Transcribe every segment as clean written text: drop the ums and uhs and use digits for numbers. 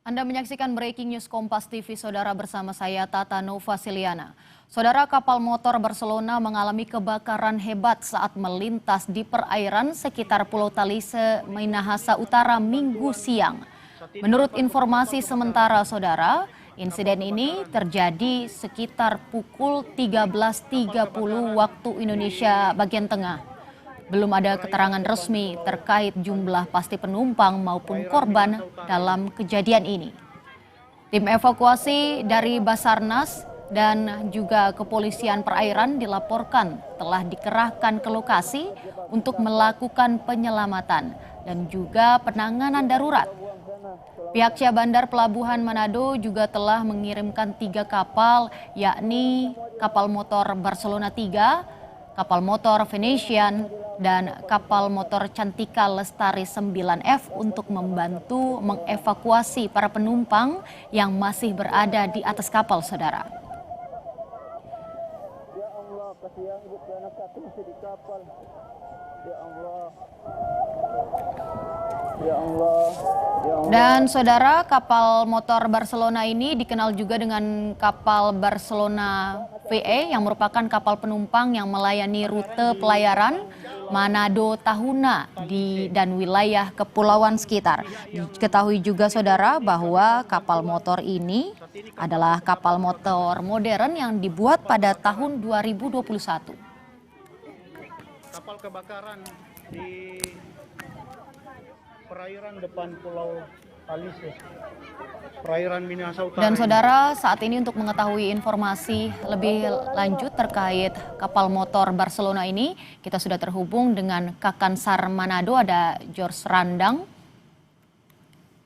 Anda menyaksikan Breaking News Kompas TV, Saudara, bersama saya Tata Nova Siliana. Saudara, kapal motor Barcelona mengalami kebakaran hebat saat melintas di perairan sekitar Pulau Talise, Minahasa Utara Minggu siang. Menurut informasi sementara, Saudara, insiden ini terjadi sekitar pukul 13.30 waktu Indonesia bagian tengah. Belum ada keterangan resmi terkait jumlah pasti penumpang maupun korban dalam kejadian ini. Tim evakuasi dari Basarnas dan juga kepolisian perairan dilaporkan telah dikerahkan ke lokasi untuk melakukan penyelamatan dan juga penanganan darurat. Pihak Syah Bandar Pelabuhan Manado juga telah mengirimkan 3 kapal, yakni kapal motor Barcelona 3, kapal motor Venetian, dan kapal motor Cantika Lestari 9F untuk membantu mengevakuasi para penumpang yang masih berada di atas kapal, Saudara. Ya Allah, kasihan ibu anak satu masih di kapal. Ya Allah. Ya Allah. Ya Allah. Dan Saudara, kapal motor Barcelona ini dikenal juga dengan kapal Barcelona VE yang merupakan kapal penumpang yang melayani rute pelayaran Manado Tahuna dan wilayah kepulauan sekitar. Diketahui juga, Saudara, bahwa kapal motor ini adalah kapal motor modern yang dibuat pada tahun 2021. Kapal kebakaran di perairan depan Pulau Talise, perairan Minahasa Utara. Dan Saudara, saat ini untuk mengetahui informasi lebih lanjut terkait kapal motor Barcelona ini, kita sudah terhubung dengan Kakansar Manado, ada George Randang.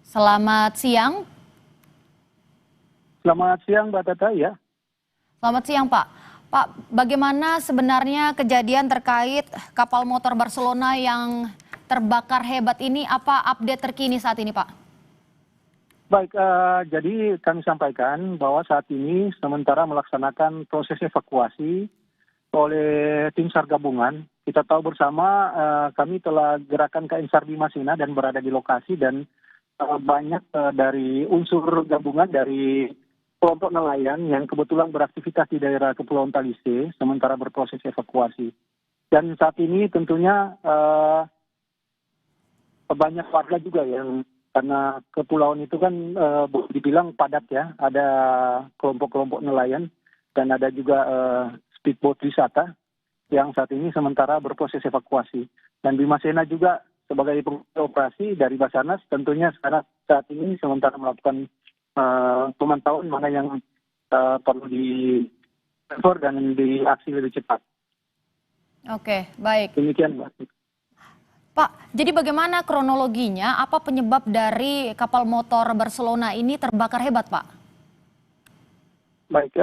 Selamat siang. Selamat siang, Mbak Tata, ya. Selamat siang, Pak. Pak, bagaimana sebenarnya kejadian terkait kapal motor Barcelona yang terbakar hebat ini? Apa update terkini saat ini, Pak? Baik, jadi kami sampaikan bahwa saat ini sementara melaksanakan proses evakuasi oleh tim SAR gabungan. Kita tahu bersama kami telah gerakan KN SAR di Masina dan berada di lokasi, dan banyak dari unsur gabungan dari kelompok nelayan yang kebetulan beraktivitas di daerah Kepulauan Talise sementara berproses evakuasi. Dan saat ini tentunya banyak warga juga yang, karena kepulauan itu kan dibilang padat ya, ada kelompok-kelompok nelayan dan ada juga speedboat wisata yang saat ini sementara berproses evakuasi. Dan Bimasena juga sebagai operasi dari Basarnas tentunya saat ini sementara melakukan pemantauan mana yang perlu di-cover dan diaksi lebih cepat. Oke, baik. Demikian, Mbak. Pak, jadi bagaimana kronologinya? Apa penyebab dari kapal motor Barcelona ini terbakar hebat, Pak? Baik,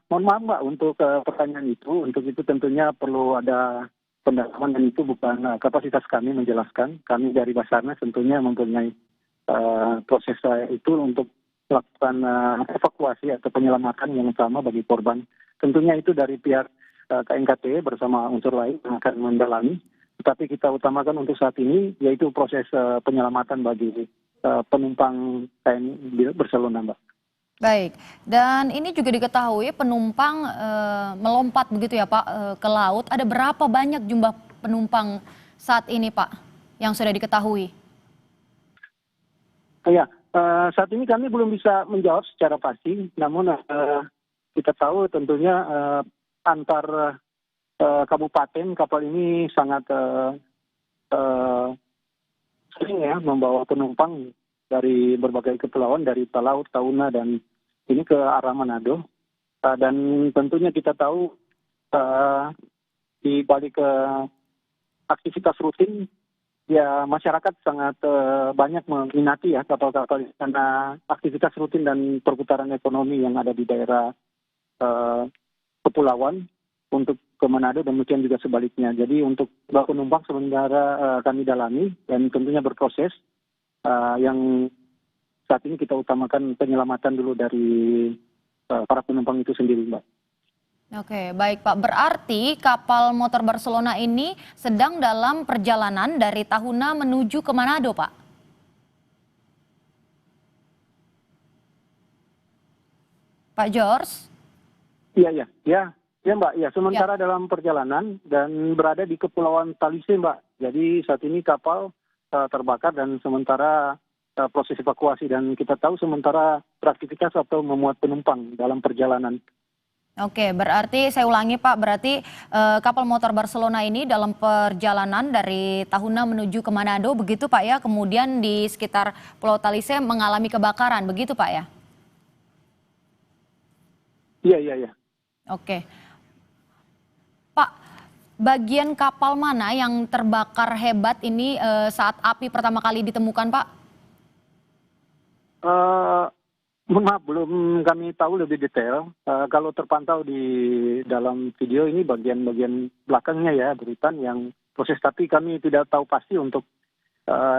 mohon maaf Mbak untuk pertanyaan itu. Untuk itu tentunya perlu ada pendalaman, dan itu bukan kapasitas kami menjelaskan. Kami dari Basarnas tentunya mempunyai proses itu untuk melakukan evakuasi atau penyelamatan yang sama bagi korban. Tentunya itu dari pihak KNKT bersama unsur lain yang akan mendalami. Tetapi kita utamakan untuk saat ini yaitu proses penyelamatan bagi penumpang KN Barcelona, Mbak. Baik, dan ini juga diketahui penumpang melompat begitu ya, Pak, ke laut. Ada berapa banyak jumlah penumpang saat ini, Pak, yang sudah diketahui? Ya, saat ini kami belum bisa menjawab secara pasti. Namun kita tahu tentunya antar kabupaten kapal ini sangat sering ya membawa penumpang dari berbagai kepulauan, dari Talaut, Tahuna, dan ini ke arah Manado. Dan tentunya kita tahu di balik aktivitas rutin, ya masyarakat sangat banyak meminati ya kapal-kapal karena aktivitas rutin dan perputaran ekonomi yang ada di daerah kepulauan untuk ke Manado, dan demikian juga sebaliknya. Jadi untuk penumpang sementara kami dalami dan tentunya berproses. Yang saat ini kita utamakan penyelamatan dulu dari para penumpang itu sendiri, Mbak. Oke, baik Pak. Berarti kapal motor Barcelona ini sedang dalam perjalanan dari Tahuna menuju ke Manado, Pak? Pak George? Iya, iya, ya, ya Mbak. Ya, Ya. sementara dalam perjalanan dan berada di Kepulauan Talise, Mbak. Jadi saat ini kapal terbakar dan sementara proses evakuasi dan kita tahu sementara beraktivitas atau memuat penumpang dalam perjalanan. Oke, berarti saya ulangi Pak, berarti kapal motor Barcelona ini dalam perjalanan dari Tahuna menuju ke Manado, begitu Pak ya? Kemudian di sekitar Pulau Talise mengalami kebakaran, begitu Pak ya? Iya, iya, iya. Oke. Pak, bagian kapal mana yang terbakar hebat ini saat api pertama kali ditemukan Pak? Eh, Mohon maaf, belum kami tahu lebih detail. Kalau terpantau di dalam video ini bagian-bagian belakangnya ya, beritan yang proses, tapi kami tidak tahu pasti untuk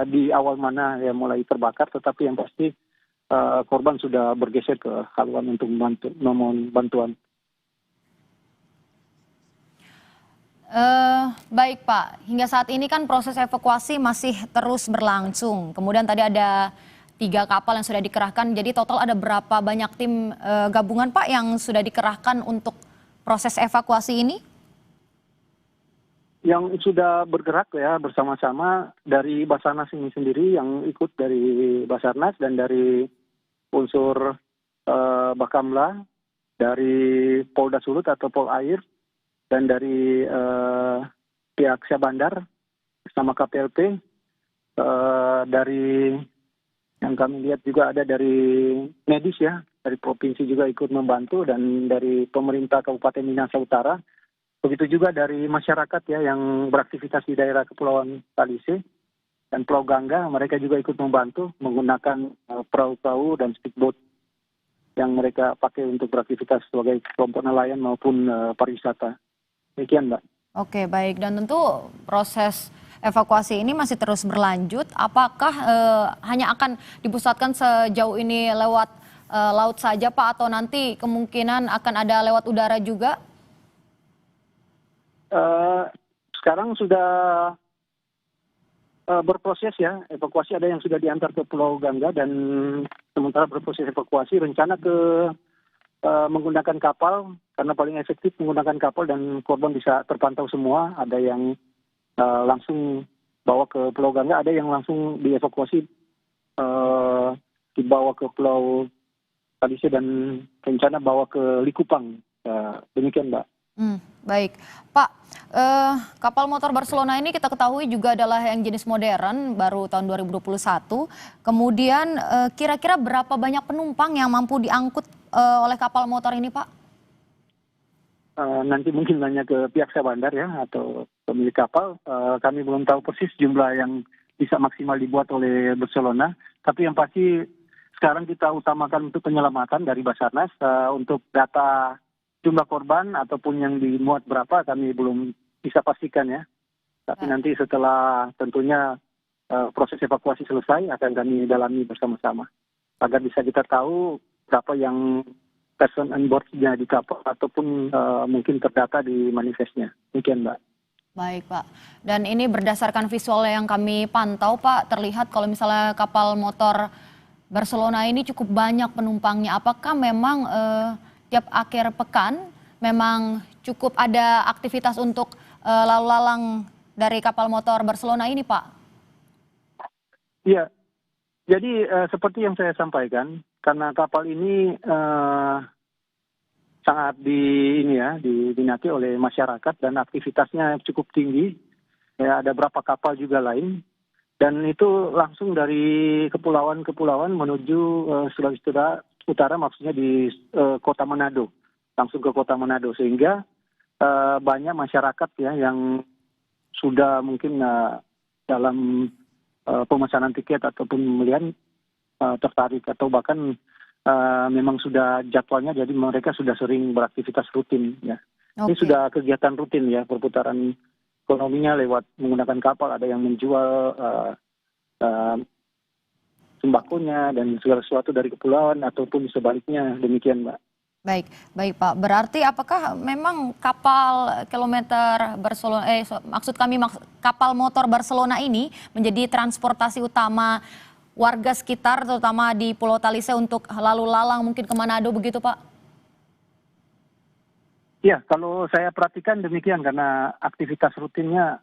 di awal mana ya mulai terbakar, tetapi yang pasti korban sudah bergeser ke haluan untuk memohon bantuan. Baik Pak, hingga saat ini kan proses evakuasi masih terus berlangsung. Kemudian tadi ada 3 kapal yang sudah dikerahkan, jadi total ada berapa banyak tim gabungan Pak yang sudah dikerahkan untuk proses evakuasi ini? Yang sudah bergerak ya bersama-sama dari Basarnas ini sendiri, yang ikut dari Basarnas dan dari unsur Bakamla, dari Polda Sulut atau Polair, dan dari pihak Syah Bandar bersama KPLP, dari yang kami lihat juga ada dari medis ya, dari provinsi juga ikut membantu, dan dari pemerintah Kabupaten Minahasa Utara. Begitu juga dari masyarakat ya yang beraktivitas di daerah Kepulauan Talise dan Pulau Gangga, mereka juga ikut membantu menggunakan perahu-perahu dan speedboat yang mereka pakai untuk beraktivitas sebagai kelompok nelayan maupun pariwisata. Demikian, Mbak. Oke, baik. Dan tentu proses evakuasi ini masih terus berlanjut. Apakah hanya akan dipusatkan sejauh ini lewat laut saja, Pak, atau nanti kemungkinan akan ada lewat udara juga? Sekarang sudah berproses ya, evakuasi ada yang sudah diantar ke Pulau Gangga dan sementara berproses evakuasi, rencana ke menggunakan kapal karena paling efektif menggunakan kapal dan korban bisa terpantau semua. Ada yang langsung bawa ke Pulau Gangga, ada yang langsung dievakuasi dibawa ke Pulau Talise dan rencana bawa ke Likupang. Demikian, Mbak. Baik, Pak, kapal motor Barcelona ini kita ketahui juga adalah yang jenis modern, baru tahun 2021. Kemudian kira-kira berapa banyak penumpang yang mampu diangkut oleh kapal motor ini, Pak? Nanti mungkin nanya ke pihak Syah Bandar ya, atau pemilik kapal. Kami belum tahu persis jumlah yang bisa maksimal dibuat oleh Barcelona. Tapi yang pasti sekarang kita utamakan untuk penyelamatan dari Basarnas. Untuk data jumlah korban ataupun yang dimuat berapa kami belum bisa pastikan ya. Tapi nanti setelah tentunya proses evakuasi selesai akan kami dalami bersama-sama agar bisa kita tahu berapa yang person on board-nya di kapal ataupun mungkin terdata di manifestnya. Demikian, Mbak. Baik, Pak. Dan ini berdasarkan visual yang kami pantau, Pak, terlihat kalau misalnya kapal motor Barcelona ini cukup banyak penumpangnya. Apakah memang tiap akhir pekan memang cukup ada aktivitas untuk lalu lalang dari kapal motor Barcelona ini, Pak? Iya, jadi seperti yang saya sampaikan, karena kapal ini sangat diminati oleh masyarakat dan aktivitasnya cukup tinggi. Ya, ada beberapa kapal juga lain, dan itu langsung dari kepulauan-kepulauan menuju Sulawesi Utara, maksudnya di kota Manado, langsung ke kota Manado, sehingga banyak masyarakat ya yang sudah mungkin dalam pemesanan tiket ataupun pembelian tertarik atau bahkan memang sudah jadwalnya, jadi mereka sudah sering beraktivitas rutin ya. Ini sudah kegiatan rutin ya, perputaran ekonominya lewat menggunakan kapal, ada yang menjual sembakonya dan segala sesuatu dari kepulauan ataupun sebaliknya, demikian, Mbak. Baik Pak. Berarti apakah memang kapal kilometer Barcelona, kapal motor Barcelona ini menjadi transportasi utama warga sekitar, terutama di Pulau Talise untuk lalu lalang mungkin ke Manado begitu, Pak? Ya, kalau saya perhatikan demikian karena aktivitas rutinnya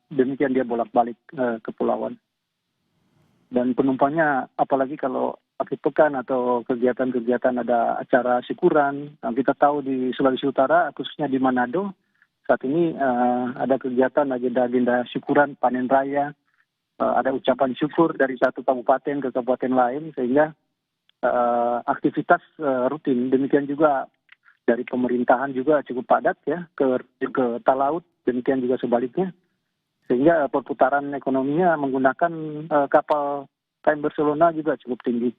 demikian dia bolak-balik kepulauan. Dan penumpangnya apalagi kalau akhir pekan atau kegiatan-kegiatan ada acara syukuran. Nah, kita tahu di Sulawesi Utara, khususnya di Manado, saat ini ada kegiatan agenda-agenda syukuran, panen raya, ada ucapan syukur dari satu kabupaten ke kabupaten lain, sehingga aktivitas rutin. Demikian juga dari pemerintahan juga cukup padat ya ke talaut, demikian juga sebaliknya. Sehingga perputaran ekonominya menggunakan kapal KM Barcelona juga cukup tinggi.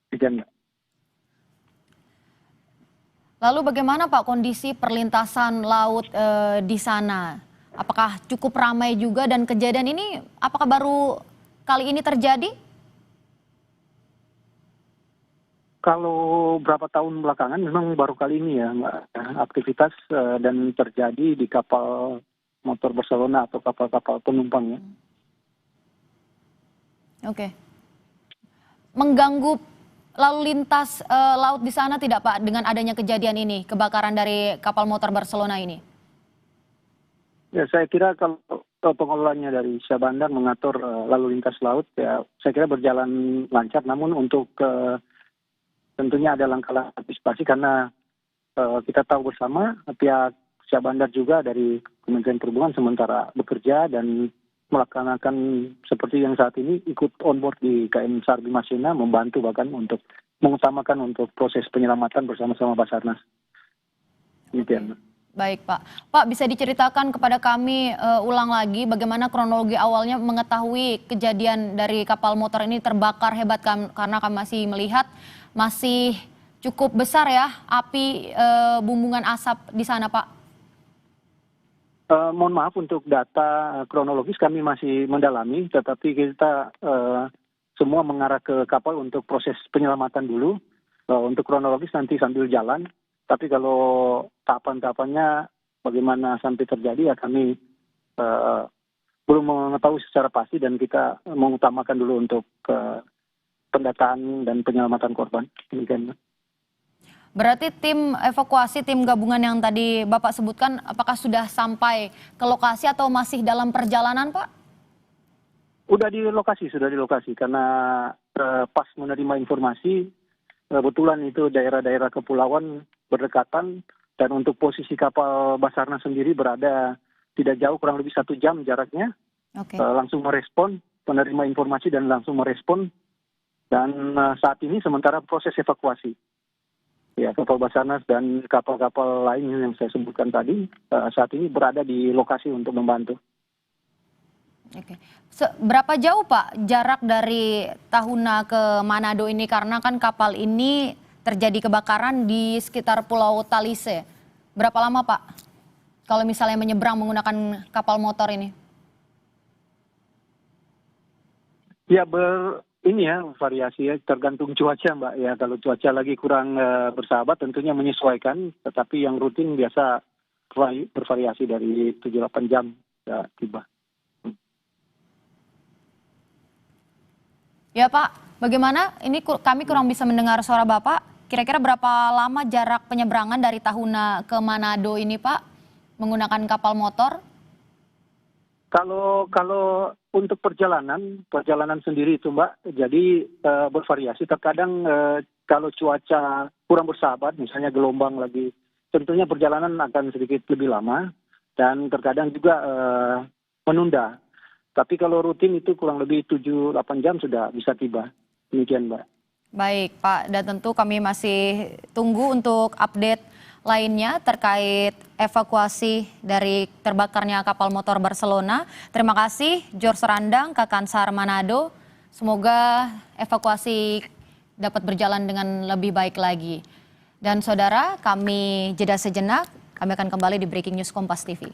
Demikian, Mbak. Lalu bagaimana Pak kondisi perlintasan laut di sana? Apakah cukup ramai juga dan kejadian ini apakah baru kali ini terjadi? Kalau berapa tahun belakangan memang baru kali ini ya, Mbak, aktivitas dan terjadi di kapal motor Barcelona atau kapal-kapal penumpang ya. Oke. Mengganggu lalu lintas laut di sana tidak Pak dengan adanya kejadian ini, kebakaran dari kapal motor Barcelona ini? Ya, saya kira kalau pengelolanya dari Syah Bandar mengatur lalu lintas laut ya, saya kira berjalan lancar. Namun untuk tentunya ada langkah-langkah antisipasi karena kita tahu bersama pihak Syah Bandar juga dari Kementerian Perhubungan sementara bekerja dan melaksanakan seperti yang saat ini ikut on board di KM SAR Bhimasena, membantu bahkan untuk mengutamakan untuk proses penyelamatan bersama-sama Basarnas. Demikian. Baik Pak. Pak bisa diceritakan kepada kami ulang lagi bagaimana kronologi awalnya mengetahui kejadian dari kapal motor ini terbakar hebat karena kami masih melihat masih cukup besar ya api bumbungan asap di sana Pak. Mohon maaf untuk data kronologis kami masih mendalami, tetapi kita semua mengarah ke kapal untuk proses penyelamatan dulu. Untuk kronologis nanti sambil jalan, tapi kalau tahapan-tahapannya bagaimana sampai terjadi ya kami belum mengetahui secara pasti dan kita mengutamakan dulu untuk pendataan dan penyelamatan korban. Demikian. Berarti tim evakuasi, tim gabungan yang tadi Bapak sebutkan, apakah sudah sampai ke lokasi atau masih dalam perjalanan, Pak? Sudah di lokasi, karena pas menerima informasi, kebetulan itu daerah-daerah kepulauan berdekatan, dan untuk posisi kapal Basarnas sendiri berada tidak jauh, kurang lebih 1 jam jaraknya. Oke. Langsung merespon, menerima informasi dan langsung merespon, dan saat ini sementara proses evakuasi. Ya, kapal Basarnas dan kapal-kapal lain yang saya sebutkan tadi saat ini berada di lokasi untuk membantu. Oke. Berapa jauh Pak jarak dari Tahuna ke Manado ini? Karena kan kapal ini terjadi kebakaran di sekitar Pulau Talise. Berapa lama Pak kalau misalnya menyeberang menggunakan kapal motor ini? Ya, ini ya variasi ya, tergantung cuaca Mbak ya. Kalau cuaca lagi kurang bersahabat tentunya menyesuaikan, tetapi yang rutin biasa bervariasi dari 7-8 jam ya, tiba. Ya Pak, bagaimana? Ini kami kurang bisa mendengar suara Bapak. Kira-kira berapa lama jarak penyeberangan dari Tahuna ke Manado ini Pak menggunakan kapal motor? Kalau untuk perjalanan sendiri itu Mbak, jadi bervariasi. Terkadang kalau cuaca kurang bersahabat, misalnya gelombang lagi, tentunya perjalanan akan sedikit lebih lama dan terkadang juga menunda. Tapi kalau rutin itu kurang lebih 7-8 jam sudah bisa tiba. Demikian Mbak. Baik Pak, dan tentu kami masih tunggu untuk update lainnya terkait evakuasi dari terbakarnya kapal motor Barcelona. Terima kasih George Randang, Kakansar Manado. Semoga evakuasi dapat berjalan dengan lebih baik lagi. Dan saudara, kami jeda sejenak, kami akan kembali di Breaking News Kompas TV.